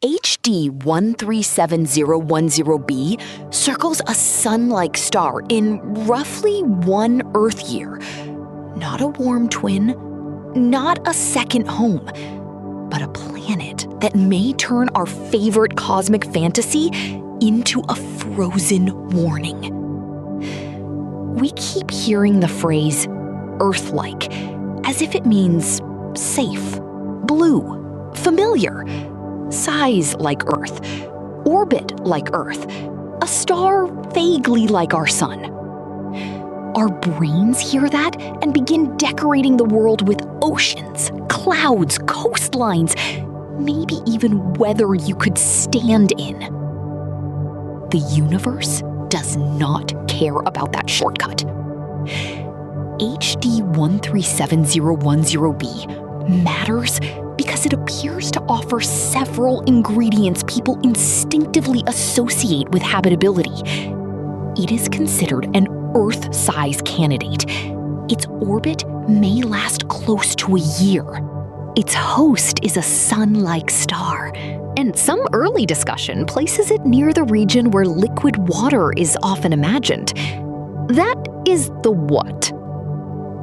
HD 137010b circles a sun-like star in roughly 1 Earth year. Not a warm twin, not a second home, but a planet that may turn our favorite cosmic fantasy into a frozen warning. We keep hearing the phrase Earth-like, as if it means safe, blue, familiar, size like Earth, orbit like Earth, a star vaguely like our sun. Our brains hear that and begin decorating the world with oceans, clouds, coastlines, maybe even weather you could stand in. The universe does not care about that shortcut. HD 137010b matters because it appears to offer several ingredients people instinctively associate with habitability. It is considered an Earth-size candidate. Its orbit may last close to a year. Its host is a sun-like star, and some early discussion places it near the region where liquid water is often imagined. That is the what.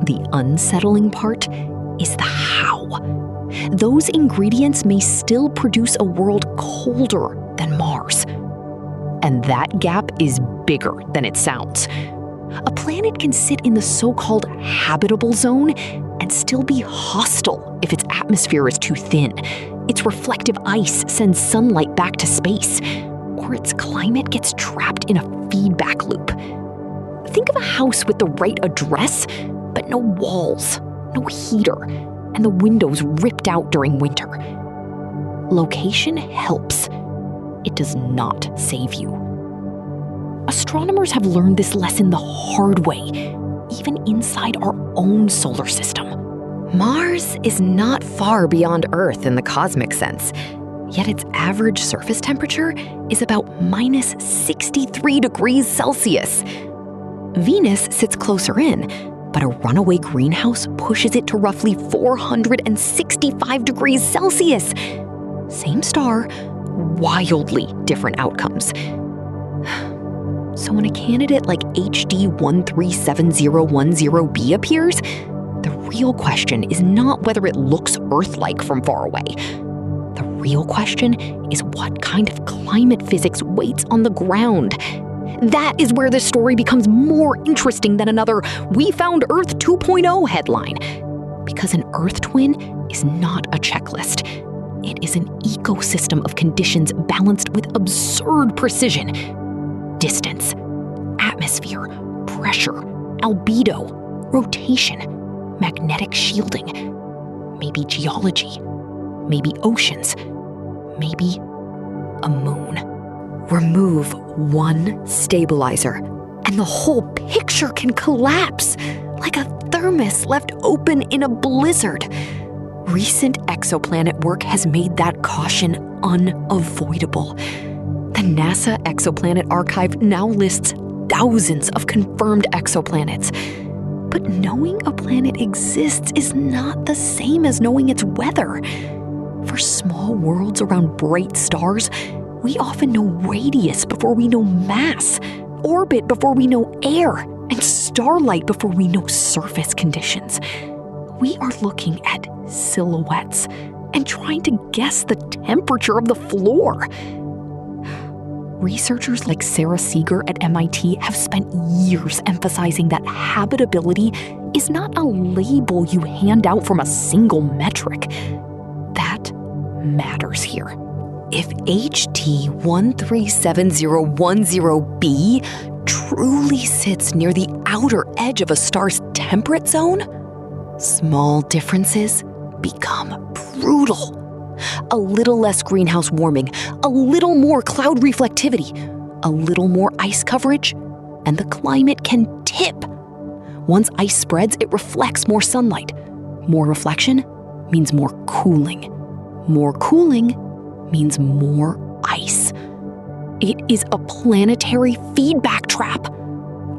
The unsettling part is the how. Those ingredients may still produce a world colder than Mars. And that gap is bigger than it sounds. A planet can sit in the so-called habitable zone and still be hostile if its atmosphere is too thin, its reflective ice sends sunlight back to space, or its climate gets trapped in a feedback loop. Think of a house with the right address, but no walls, no heater, and the windows ripped out during winter. Location helps. It does not save you. Astronomers have learned this lesson the hard way, even inside our own solar system. Mars is not far beyond Earth in the cosmic sense, yet its average surface temperature is about minus 63 degrees Celsius. Venus sits closer in, but a runaway greenhouse pushes it to roughly 465 degrees Celsius. Same star, wildly different outcomes. So when a candidate like HD 137010b appears, the real question is not whether it looks Earth-like from far away. The real question is what kind of climate physics waits on the ground. That is where this story becomes more interesting than another "We found Earth 2.0" headline. Because an Earth twin is not a checklist. It is an ecosystem of conditions balanced with absurd precision. Distance, atmosphere, pressure, albedo, rotation, magnetic shielding, maybe geology, maybe oceans, maybe a moon. Remove one stabilizer, and the whole picture can collapse, like a thermos left open in a blizzard. Recent exoplanet work has made that caution unavoidable. The NASA Exoplanet Archive now lists thousands of confirmed exoplanets. But knowing a planet exists is not the same as knowing its weather. For small worlds around bright stars, we often know radius before we know mass, orbit before we know air, and starlight before we know surface conditions. We are looking at silhouettes and trying to guess the temperature of the floor. Researchers like Sarah Seeger at MIT have spent years emphasizing that habitability is not a label you hand out from a single metric. That matters here. If HD 137010b truly sits near the outer edge of a star's temperate zone, small differences become brutal. A little less greenhouse warming, a little more cloud reflectivity, a little more ice coverage, and the climate can tip. Once ice spreads, it reflects more sunlight. More reflection means more cooling. More cooling means more ice. It is a planetary feedback trap.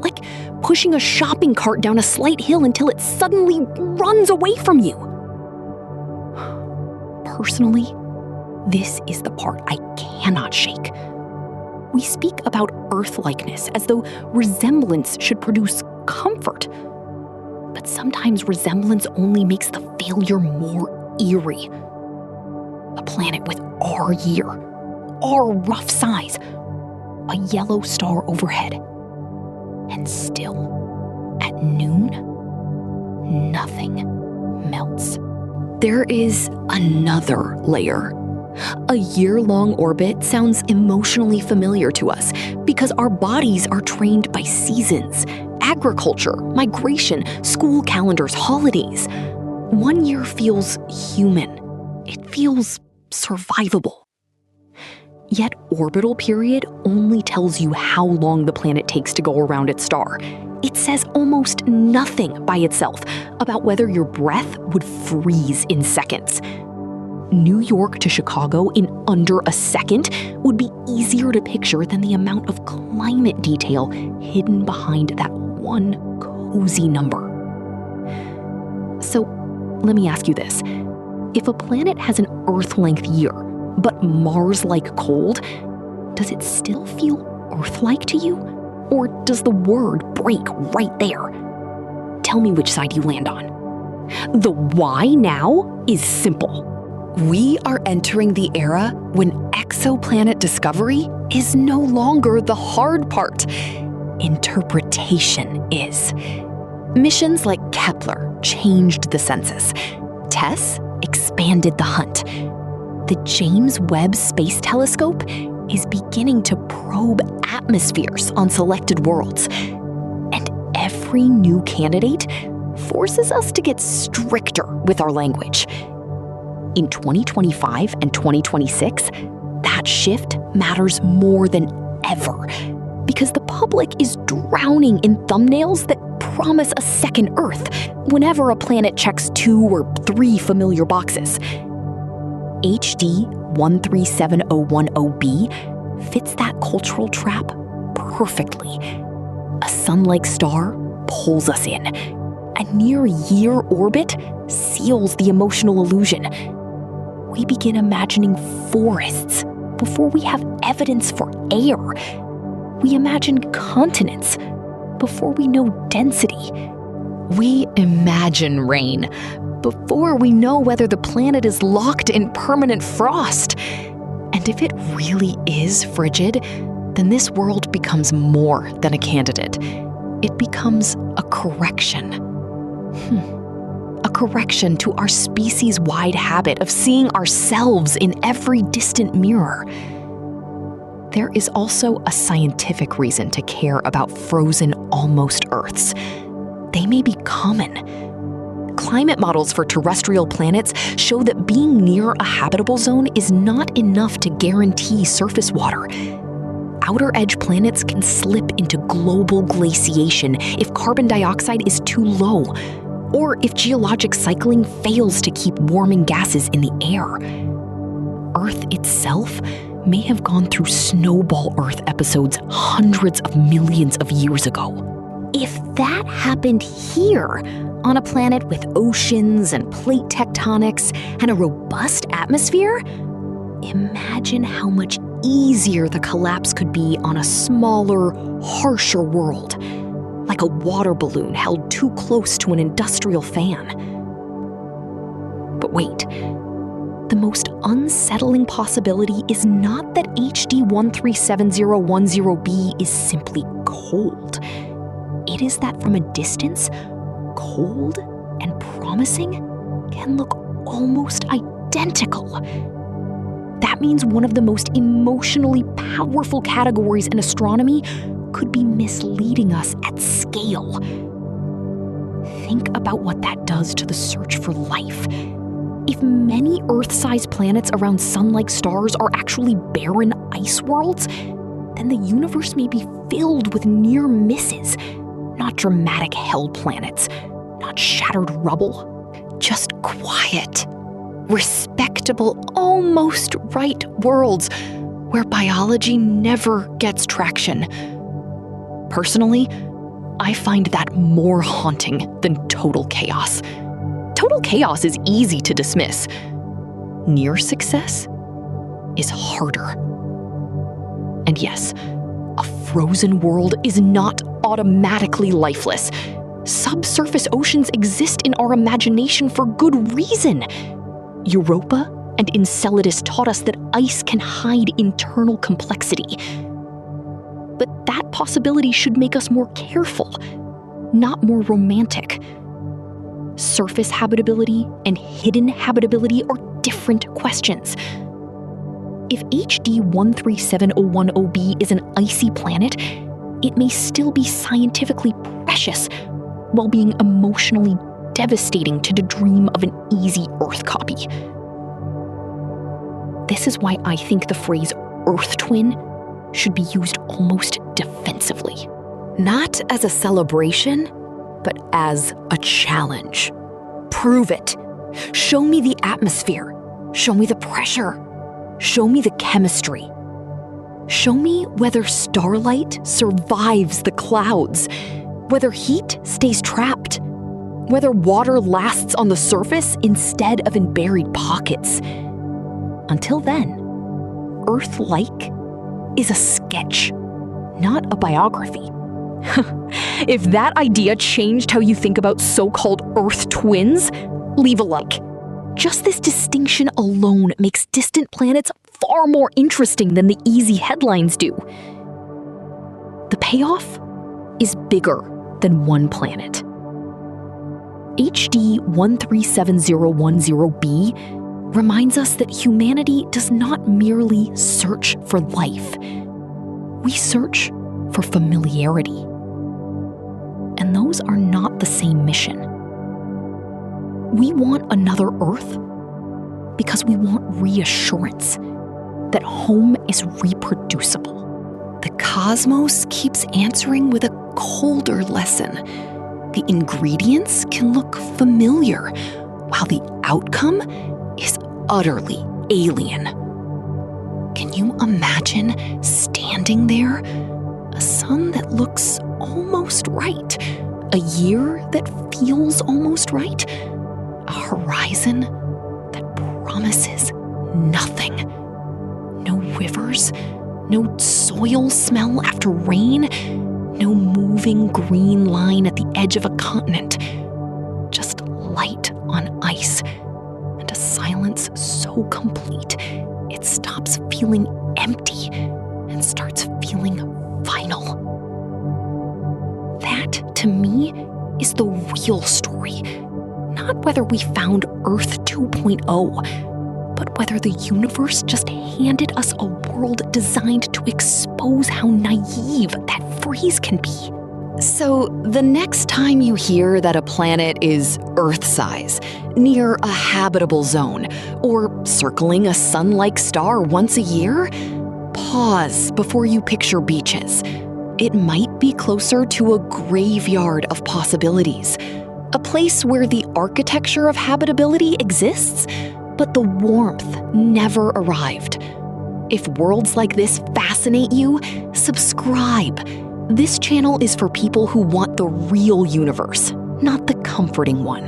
Like pushing a shopping cart down a slight hill until it suddenly runs away from you. Personally, This is the part I cannot shake. We speak about Earth-likeness as though resemblance should produce comfort. But sometimes resemblance only makes the failure more eerie. A planet with our year, our rough size, a yellow star overhead. And still, at noon, nothing melts. There is another layer. A year-long orbit sounds emotionally familiar to us because our bodies are trained by seasons, agriculture, migration, school calendars, holidays. 1 year feels human. It feels survivable. Yet orbital period only tells you how long the planet takes to go around its star. It says almost nothing by itself about whether your breath would freeze in seconds. New York to Chicago in under a second would be easier to picture than the amount of climate detail hidden behind that one cozy number. So, let me ask you this. If a planet has an Earth-length year, but Mars-like cold, does it still feel Earth-like to you? Or does the word break right there? Tell me which side you land on. The why now is simple. We are entering the era when exoplanet discovery is no longer the hard part. Interpretation is. Missions like Kepler changed the census. TESS expanded the hunt. The James Webb Space Telescope is beginning to probe atmospheres on selected worlds. And every new candidate forces us to get stricter with our language. In 2025 and 2026, that shift matters more than ever because the public is drowning in thumbnails that promise a second Earth whenever a planet checks 2 or 3 familiar boxes. HD 137010b fits that cultural trap perfectly. A sun-like star pulls us in. A near-year orbit seals the emotional illusion. We begin imagining forests before we have evidence for air. We imagine continents before we know density. We imagine rain before we know whether the planet is locked in permanent frost. And if it really is frigid, then this world becomes more than a candidate. It becomes a correction. A correction to our species-wide habit of seeing ourselves in every distant mirror. There is also a scientific reason to care about frozen almost Earths. They may be common. Climate models for terrestrial planets show that being near a habitable zone is not enough to guarantee surface water. Outer edge planets can slip into global glaciation if carbon dioxide is too low, or if geologic cycling fails to keep warming gases in the air. Earth itself may have gone through snowball Earth episodes hundreds of millions of years ago. If that happened here, on a planet with oceans and plate tectonics and a robust atmosphere, imagine how much easier the collapse could be on a smaller, harsher world, like a water balloon held too close to an industrial fan. But wait, the most unsettling possibility is not that HD 137010b is simply cold. It is that from a distance, cold and promising can look almost identical. That means one of the most emotionally powerful categories in astronomy could be misleading us at scale. Think about what that does to the search for life. If many Earth-sized planets around sun-like stars are actually barren ice worlds, then the universe may be filled with near misses, not dramatic hell planets, not shattered rubble, just quiet, respectable, almost right worlds where biology never gets traction. Personally, I find that more haunting than total chaos. Total chaos is easy to dismiss. Near success? is harder. And yes, a frozen world is not automatically lifeless. Subsurface oceans exist in our imagination for good reason. Europa and Enceladus taught us that ice can hide internal complexity. But that possibility should make us more careful, not more romantic. Surface habitability and hidden habitability are different questions. If HD 137010b is an icy planet, it may still be scientifically precious while being emotionally devastating to dream of an easy Earth copy. This is why I think the phrase Earth twin should be used almost defensively. Not as a celebration, but as a challenge. Prove it. Show me the atmosphere. Show me the pressure. Show me the chemistry. Show me whether starlight survives the clouds, whether heat stays trapped, whether water lasts on the surface instead of in buried pockets. Until then, Earth-like is a sketch, not a biography. If that idea changed how you think about so-called Earth twins, leave a like. Just this distinction alone makes distant planets far more interesting than the easy headlines do. The payoff is bigger than one planet. HD 137010b reminds us that humanity does not merely search for life. We search for familiarity. And those are not the same mission. We want another Earth because we want reassurance that home is reproducible. The cosmos keeps answering with a colder lesson. The ingredients can look familiar, while the outcome is utterly alien. Can you imagine standing there? A sun that looks almost right, a year that feels almost right, a horizon that promises nothing. No rivers, no soil smell after rain, no moving green line at the edge of a continent. Just light on ice, and a silence so complete it stops feeling empty and starts feeling final. That, to me, is the real story. Not whether we found Earth 2.0, but whether the universe just handed us a world designed to expose how naive that phrase can be. So, the next time you hear that a planet is Earth-size, near a habitable zone, or circling a sun-like star once a year, pause before you picture beaches. It might be closer to a graveyard of possibilities, a place where the architecture of habitability exists, but the warmth never arrived. If worlds like this fascinate you, subscribe. This channel is for people who want the real universe, not the comforting one.